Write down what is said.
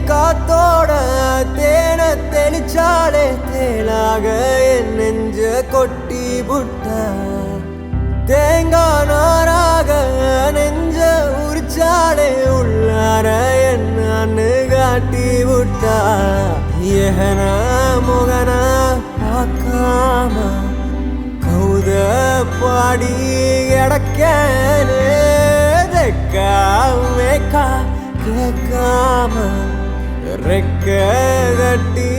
காத்தோட தேன தெளிச்சாலே தேனாக என் நெஞ்ச கொட்டி புட்டா தேங்காய் நாராக நெஞ்ச உரிச்சாலே உள்ளார என்னன்னு காட்டி விட்டா ஏகன முகன பார்க்காம கௌத பாடி கிடக்கேனே தெக்கா மேக்கா கேட்காம ரெக்க கட்டி